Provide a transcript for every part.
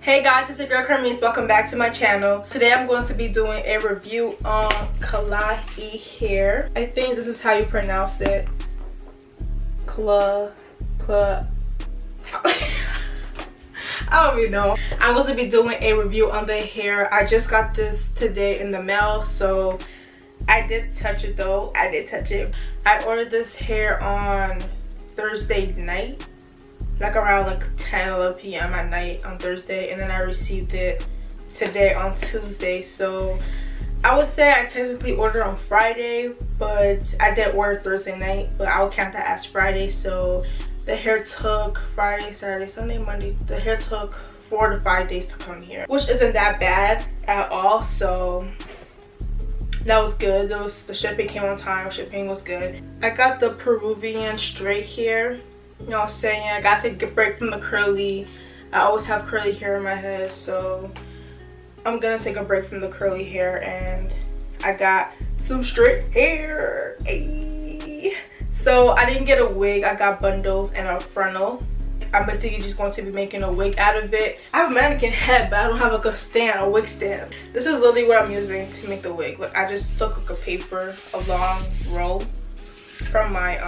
Hey guys, it's your girl Carmise. Welcome back to my channel. Today I'm going to be doing a review on Klaiyi hair. I think this is how you pronounce it. I don't even know. I'm going to be doing a review on the hair. I just got this today in the mail, so I did touch it though. I did touch it. I ordered this hair on Thursday night, like around like 10-11 p.m. at night on Thursday, and then I received it today on Tuesday. So I would say I technically ordered on Friday, but I did order Thursday night, but I would count that as Friday. So the hair took Friday, Saturday, Sunday, Monday. The hair took 4 to 5 days to come here, which isn't that bad at all. So that was good. The shipping came on time. Shipping was good. I got the Peruvian straight hair. You know what I'm saying? I gotta take a break from the curly. I always have curly hair in my head, so I'm gonna take a break from the curly hair, and I got some straight hair. Ayy. So I didn't get a wig. I got bundles and a frontal. I'm basically just going to be making a wig out of it. I have a mannequin head, but I don't have like a stand, a wig stand. This is literally what I'm using to make the wig. Look, I just took like a paper, a long roll from my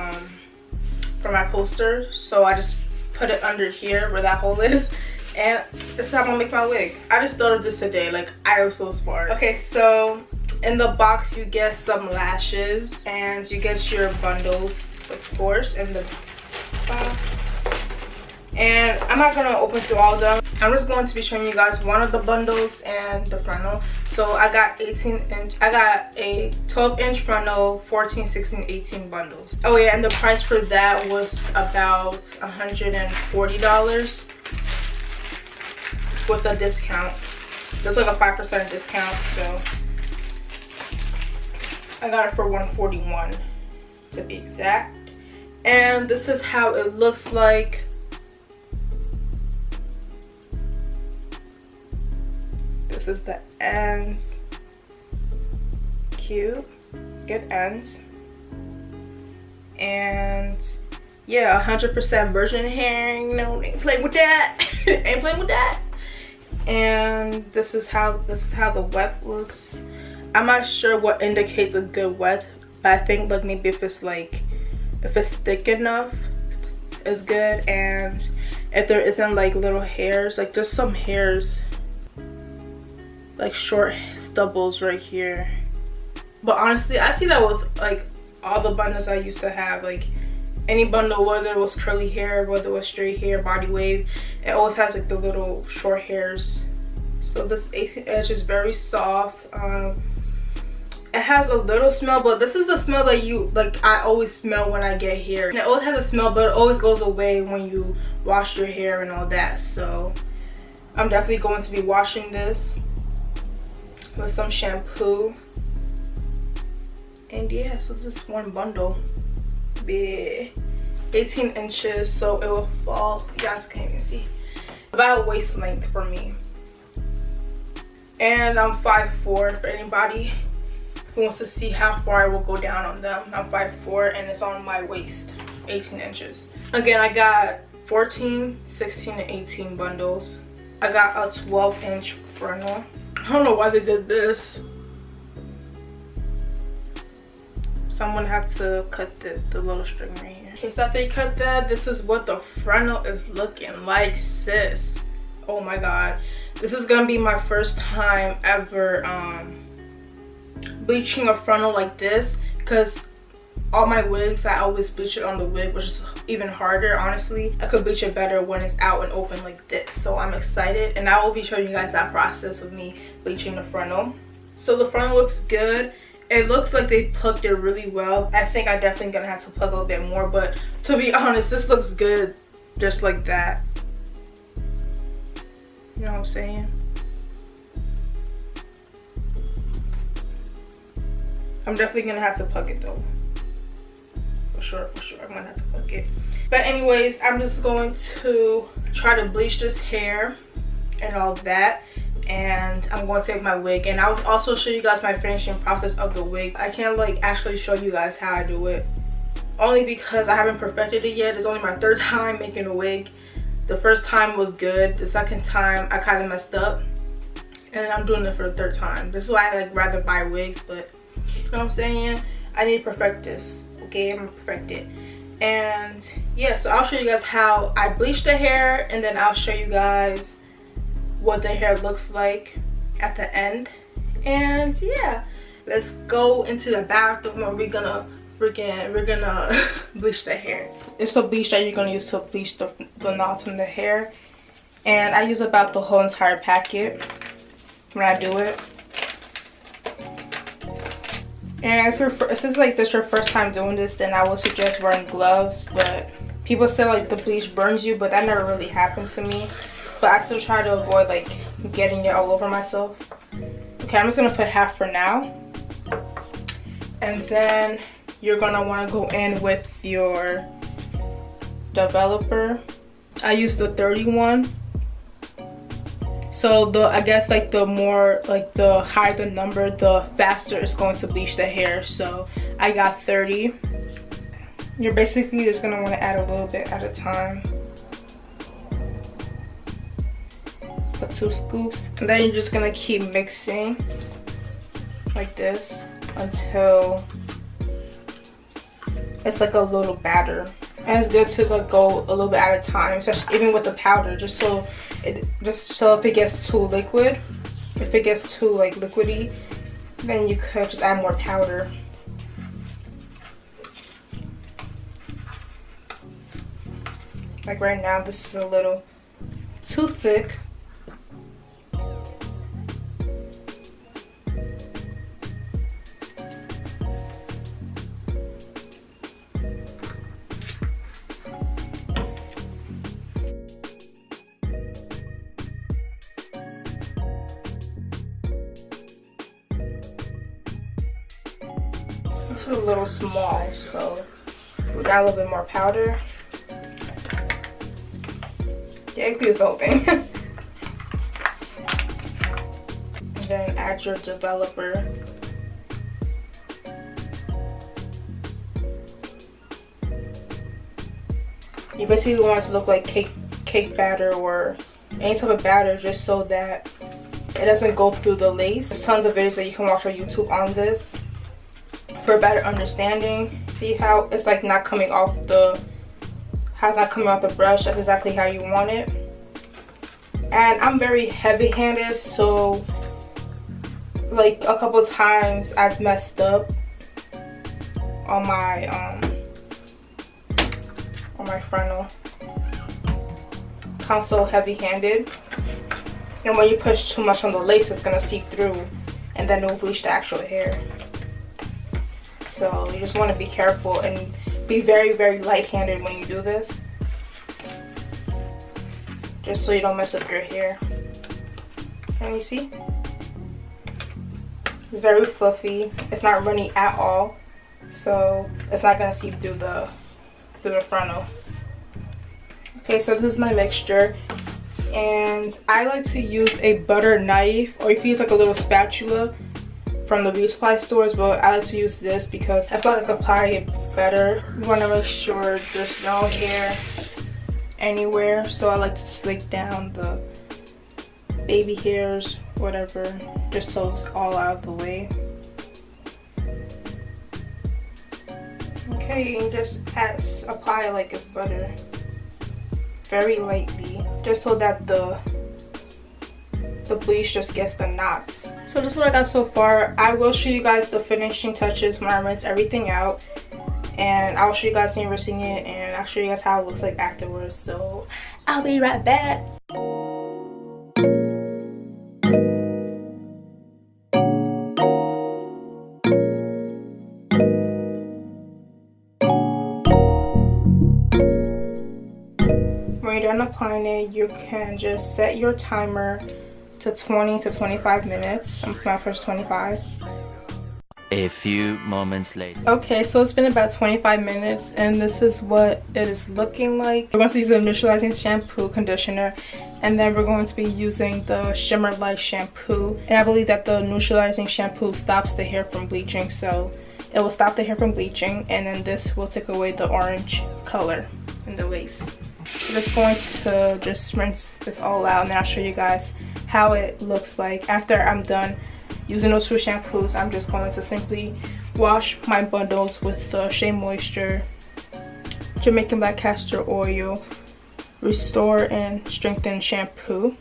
poster, so I just put it under here where that hole is, and this is how I'm gonna make my wig. I just thought of this today. Like, I am so smart. Okay, so in the box you get some lashes, and you get your bundles, of course, in the box. And I'm not gonna open through all of them. I'm just going to be showing you guys one of the bundles and the frontal. So I got a 12-inch frontal, 14, 16, 18 bundles. Oh yeah, and the price for that was about $140 with a discount. There's like a 5% discount, so I got it for $141 to be exact. And this is how it looks like. This is the ends. Cute, good ends. And yeah, 100% virgin hair. You know, ain't playing with that. Ain't playing with that. And this is how the weft looks. I'm not sure what indicates a good weft, but I think like maybe if it's thick enough, it's good. And if there isn't like little hairs, like there's some hairs, like short stubbles right here. But honestly, I see that with like all the bundles I used to have. Like any bundle, whether it was curly hair, whether it was straight hair, body wave, it always has like the little short hairs. So this 18-inch is very soft. It has a little smell, but this is the smell that I always smell when I get hair. And it always has a smell, but it always goes away when you wash your hair and all that. So I'm definitely going to be washing this with some shampoo. And yeah, so this is one bundle. Big, 18 inches, so it will fall. You guys can't even see. About waist length for me. And I'm 5'4" for anybody who wants to see how far I will go down on them. I'm 5'4" and it's on my waist, 18 inches. Again, I got 14, 16, and 18 bundles. I got a 12-inch frontal. I don't know why they did this. Someone have to cut the little string right here. Okay, so after you cut that, this is what the frontal is looking like, sis. Oh my god. This is gonna be my first time ever bleaching a frontal like this, because all my wigs I always bleach it on the wig, which is even harder. Honestly, I could bleach it better when it's out and open like this. So I'm excited, and I will be showing you guys that process of me bleaching the frontal. So the frontal looks good. It looks like they plucked it really well. I think I'm definitely gonna have to pluck a little bit more, but to be honest, this looks good just like that. You know what I'm saying? I'm definitely gonna have to pluck it though. For sure, I'm gonna have to pluck it. But anyways, I'm just going to try to bleach this hair and all that. and I'm going to take my wig, and I'll also show you guys my finishing process of the wig. I can't like actually show you guys how I do it, only because I haven't perfected it yet. It's only my 3rd time making a wig. The first time was good, the 2nd time I kind of messed up, and then I'm doing it for the 3rd time. This is why I like rather buy wigs, but you know what I'm saying, I need to perfect this. Okay, I'm gonna perfect it. And yeah, so I'll show you guys how I bleach the hair, and then I'll show you guys what the hair looks like at the end. And yeah, let's go into the bathroom where we're gonna bleach the hair. It's a bleach that you're gonna use to bleach the knots in the hair, and I use about the whole entire packet when I do it. And if since like this your first time doing this, then I would suggest wearing gloves. But people say like the bleach burns you, but that never really happened to me. But I still try to avoid like getting it all over myself. Okay, I'm just gonna put half for now, and then you're gonna want to go in with your developer. I use the 31. So I guess like the more, like the higher the number, the faster it's going to bleach the hair. So I got 30. You're basically just gonna want to add a little bit at a time. Put 2 scoops, and then you're just gonna keep mixing like this until it's like a little batter. And it's good to like go a little bit at a time, especially even with the powder, just so if it gets too liquid, if it gets too like liquidy, then you could just add more powder. Like right now, this is a little too thick. This is a little small, so we got a little bit more powder. Yeah, you can use the whole thing. And then add your developer. You basically want it to look like cake batter or any type of batter, just so that it doesn't go through the lace. There's tons of videos that you can watch on YouTube on this for a better understanding. See how it's like not coming off the brush? That's exactly how you want it. And I'm very heavy-handed, so like a couple times I've messed up on my frontal. I'm so heavy-handed, and when you push too much on the lace, it's gonna seep through, and then it'll bleach the actual hair. So you just want to be careful and be very, very light-handed when you do this, just so you don't mess up your hair. Can you see? It's very fluffy. It's not runny at all, so it's not gonna seep through the frontal. Okay, so this is my mixture, and I like to use a butter knife, or you can use like a little spatula from the beauty supply stores, but I like to use this because I feel like I can apply it better. You want to make sure there's no hair anywhere, so I like to slick down the baby hairs, whatever, just so it's all out of the way. Okay, you can just apply it like it's butter, very lightly, just so that the bleach just gets the knots. So this is what I got so far. I will show you guys the finishing touches when I rinse everything out, and I'll show you guys me rinsing it, and I'll show you guys how it looks like afterwards. So I'll be right back. When you're done applying it, you can just set your timer to 20 to 25 minutes. I'm putting my first 25. A few moments later. Okay, so it's been about 25 minutes, and this is what it is looking like. We're going to use a moisturizing shampoo, conditioner, And then we're going to be using the Shimmer Light shampoo. And I believe that the neutralizing shampoo stops the hair from bleaching, so it will stop the hair from bleaching. And then this will take away the orange color in the lace. I'm just going to just rinse this all out, and then I'll show you guys how it looks like. After I'm done using those two shampoos, I'm just going to simply wash my bundles with the Shea Moisture, Jamaican Black Castor Oil, Restore and Strengthen shampoo.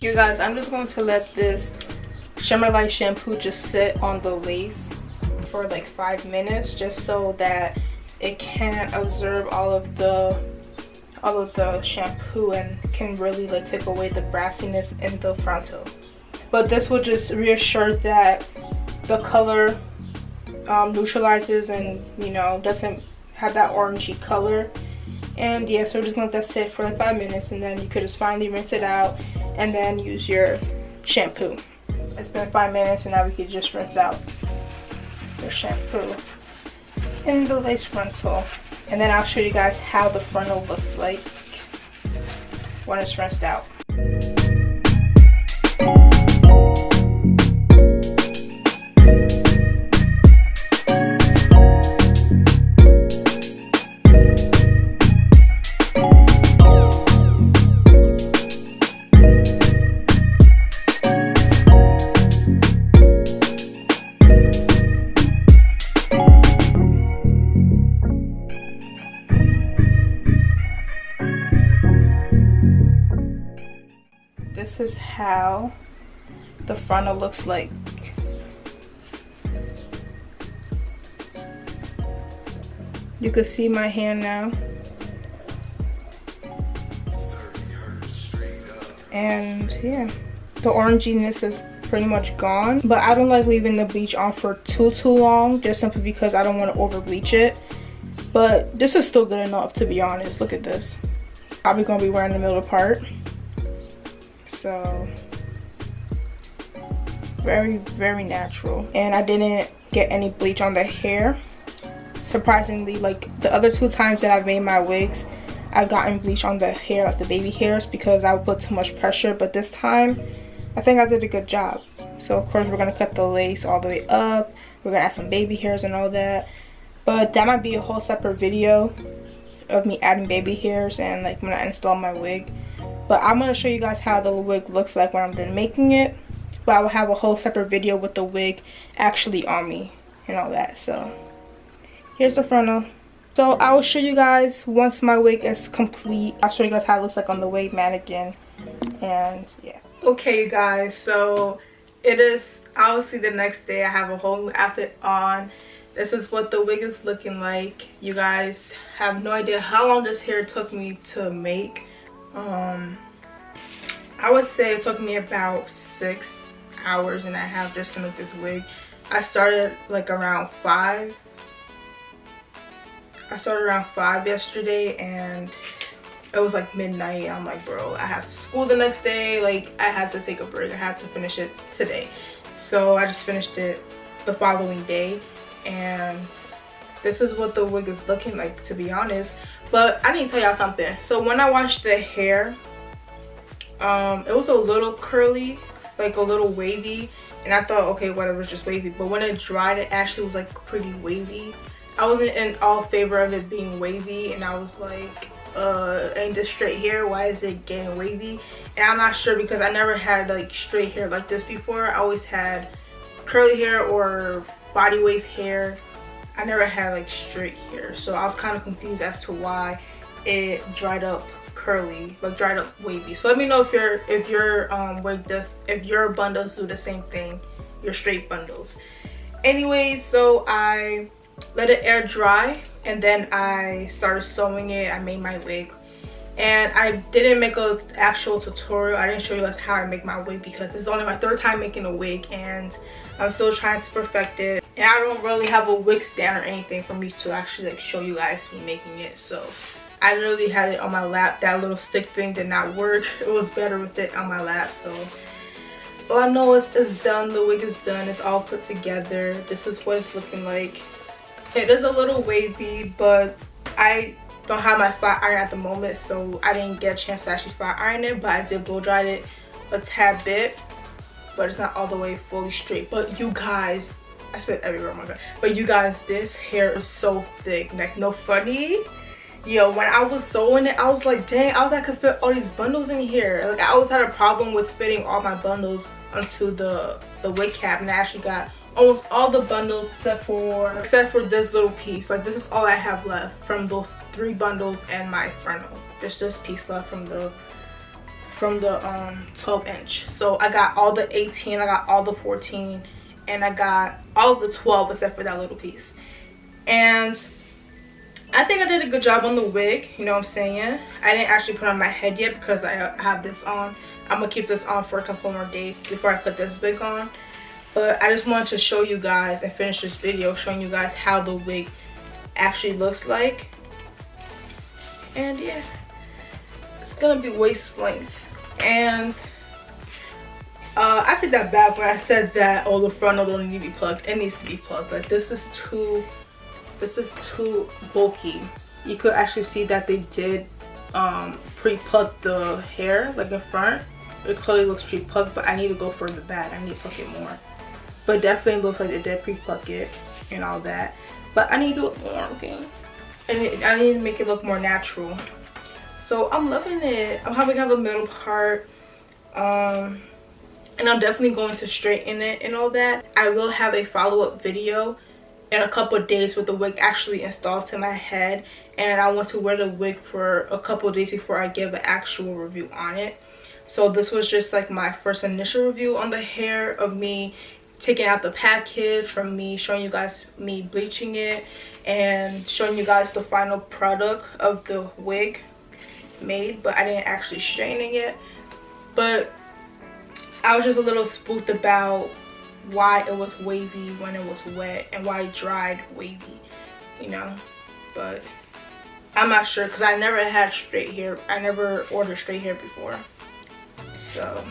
You guys, I'm just going to let this Shimmer Light shampoo just sit on the lace for like 5 minutes, just so that it can absorb all of the shampoo and can really like take away the brassiness in the frontal. But this will just reassure that the color neutralizes and, you know, doesn't have that orangey color. And yeah, so we're just gonna let that sit for like 5 minutes, and then you could just finally rinse it out and then use your shampoo. It's been 5 minutes, and now we could just rinse out your shampoo in the lace frontal. And then I'll show you guys how the frontal looks like when it's rinsed out. This is how the frontal looks like. You can see my hand now. And yeah, the oranginess is pretty much gone. But I don't like leaving the bleach on for too long, just simply because I don't want to over bleach it. But this is still good enough, to be honest. Look at this. Probably gonna be wearing the middle part. So very natural, and I didn't get any bleach on the hair, surprisingly. Like the other 2 times that I've made my wigs, I've gotten bleach on the hair, like the baby hairs, because I would put too much pressure. But this time I think I did a good job. So of course we're gonna cut the lace all the way up, we're gonna add some baby hairs and all that, but that might be a whole separate video of me adding baby hairs and like when I install my wig. But I'm going to show you guys how the wig looks like when I'm done making it. But I will have a whole separate video with the wig actually on me and all that. So here's the frontal. So I will show you guys once my wig is complete. I'll show you guys how it looks like on the wig mannequin. And yeah. Okay, you guys. So it is obviously the next day. I have a whole new outfit on. This is what the wig is looking like. You guys have no idea how long this hair took me to make. I would say it took me about 6 hours and a half just to make this wig. I started like around 5. I started around 5 yesterday, and it was like midnight. I'm like, bro, I have school the next day. Like, I had to take a break. I had to finish it today. So I just finished it the following day, and this is what the wig is looking like, to be honest. But I need to tell y'all something. So when I washed the hair, it was a little curly, like a little wavy, and I thought, okay, whatever, it's just wavy. But when it dried, it actually was like pretty wavy. I wasn't in all favor of it being wavy, and I was like, ain't this straight hair? Why is it getting wavy? And I'm not sure, because I never had like straight hair like this before. I always had curly hair or body wave hair. I never had like straight hair, so I was kind of confused as to why it dried up curly, like dried up wavy. So let me know if your bundles do the same thing, your straight bundles. Anyways, so I let it air dry and then I started sewing it. I made my wig, and I didn't make an actual tutorial. I didn't show you guys how I make my wig because it's only my 3rd time making a wig and I'm still trying to perfect it, and I don't really have a wig stand or anything for me to actually like show you guys me making it. So I literally had it on my lap. That little stick thing did not work. It was better with it on my lap. So all I know is it's done. The wig is done. It's all put together. This is what it's looking like. It is a little wavy, but I don't have my flat iron at the moment, so I didn't get a chance to actually flat iron it, but I did blow dry it a tad bit, but it's not all the way fully straight. But you guys, I spit everywhere, oh my god, but you guys, this hair is so thick, like no funny. Yo, when I was sewing it, I was like, dang, I could fit all these bundles in here. Like, I always had a problem with fitting all my bundles onto the wig cap, and I actually got almost all the bundles except for this little piece. Like, this is all I have left from those 3 bundles and my frontal. There's this piece left from the 12-inch. So I got all the 18, I got all the 14, and I got all the 12 except for that little piece. And I think I did a good job on the wig, you know what I'm saying? I didn't actually put on my head yet because I have this on. I'm gonna keep this on for a couple more days before I put this wig on. But I just wanted to show you guys and finish this video showing you guys how the wig actually looks like. And yeah, it's gonna be waist length. And I take that back when I said that, oh, the frontal don't need to be plugged. It needs to be plugged. Like, this is too bulky. You could actually see that they did pre-plug the hair, like in front. It clearly looks pre-plugged, but I need to go further back. I need to plug it more. But it definitely looks like they did pre-plug it and all that. But I need to do it more, okay? And I need to make it look more natural. So I'm loving it. I'm having a middle part. And I'm definitely going to straighten it and all that. I will have a follow-up video in a couple of days with the wig actually installed to my head, and I want to wear the wig for a couple of days before I give an actual review on it. So this was just like my first initial review on the hair, of me taking out the package, from me showing you guys me bleaching it and showing you guys the final product of the wig made, but I didn't actually straighten it yet. But I was just a little spooked about why it was wavy when it was wet and why it dried wavy, you know. But I'm not sure because I never had straight hair. I never ordered straight hair before. So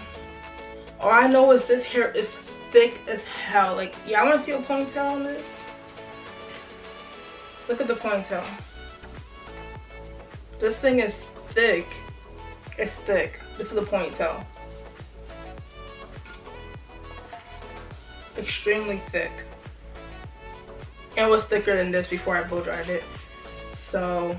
all I know is this hair is thick as hell. Like, yeah, I want to see a ponytail on this. Look at the ponytail. This thing is thick. It's thick. This is the ponytail. Extremely thick, and was thicker than this before I blow dried it. So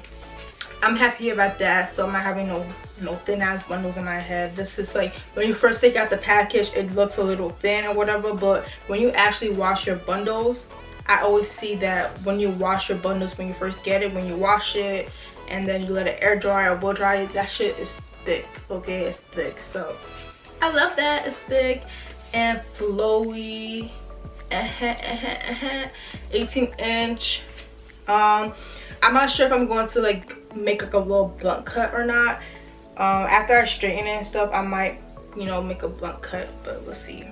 I'm happy about that. So I'm not having no thin ass bundles in my head. This is like, when you first take out the package, it looks a little thin or whatever, but when you actually wash your bundles, I always see that when you wash your bundles, when you first get it, when you wash it and then you let it air dry or blow dry it, that shit is thick. Okay, it's thick. So I love that. It's thick and flowy. 18-inch. I'm not sure if I'm going to like make like a little blunt cut or not. After I straighten it and stuff, I might, you know, make a blunt cut, but we'll see.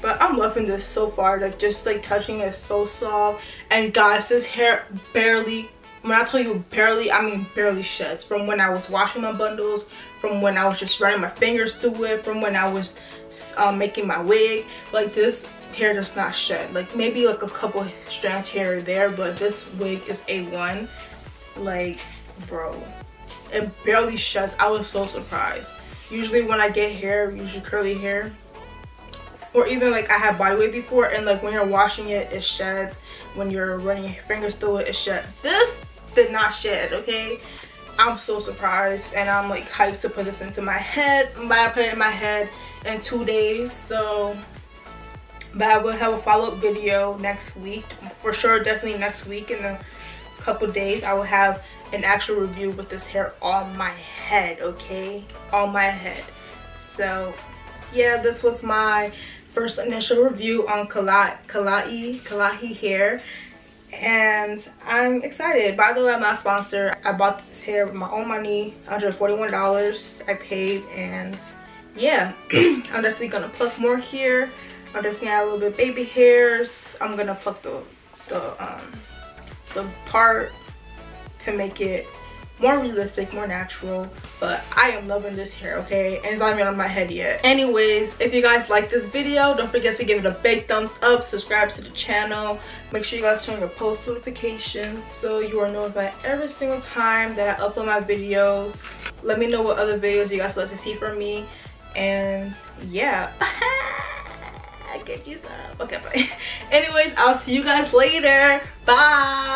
But I'm loving this so far. Like, just like touching it is so soft. And guys, this hair barely, when I tell you barely, I mean barely sheds. From when I was washing my bundles, from when I was just running my fingers through it, from when I was making my wig. Like, this hair does not shed. Like, maybe like a couple strands here or there, but this wig is A1. Like, bro, it barely sheds. I was so surprised. Usually when I get hair, usually curly hair, or even like I had body wave before, and like when you're washing it, it sheds. When you're running your fingers through it, it sheds. This did not shed, okay? I'm so surprised, and I'm like hyped to put this into my head. I'm about to put it in my head in 2 days. So, but I will have a follow-up video next week for sure. Definitely next week, in a couple days I will have an actual review with this hair on my head, okay? On my head. So yeah, this was my first initial review on Klaiyi hair, and I'm excited. By the way, I'm not sponsored. I bought this hair with my own money, $141 I paid, and yeah, I'm definitely gonna pluck more hair. I'm definitely gonna have a little bit of baby hairs. I'm gonna pluck the part to make it more realistic, more natural. But I am loving this hair, okay? And it's not even on my head yet. Anyways, if you guys like this video, don't forget to give it a big thumbs up, subscribe to the channel, make sure you guys turn on your post notifications so you are notified every single time that I upload my videos. Let me know what other videos you guys would like to see from me, and yeah. I get you some. Okay, bye. Anyways, I'll see you guys later. Bye.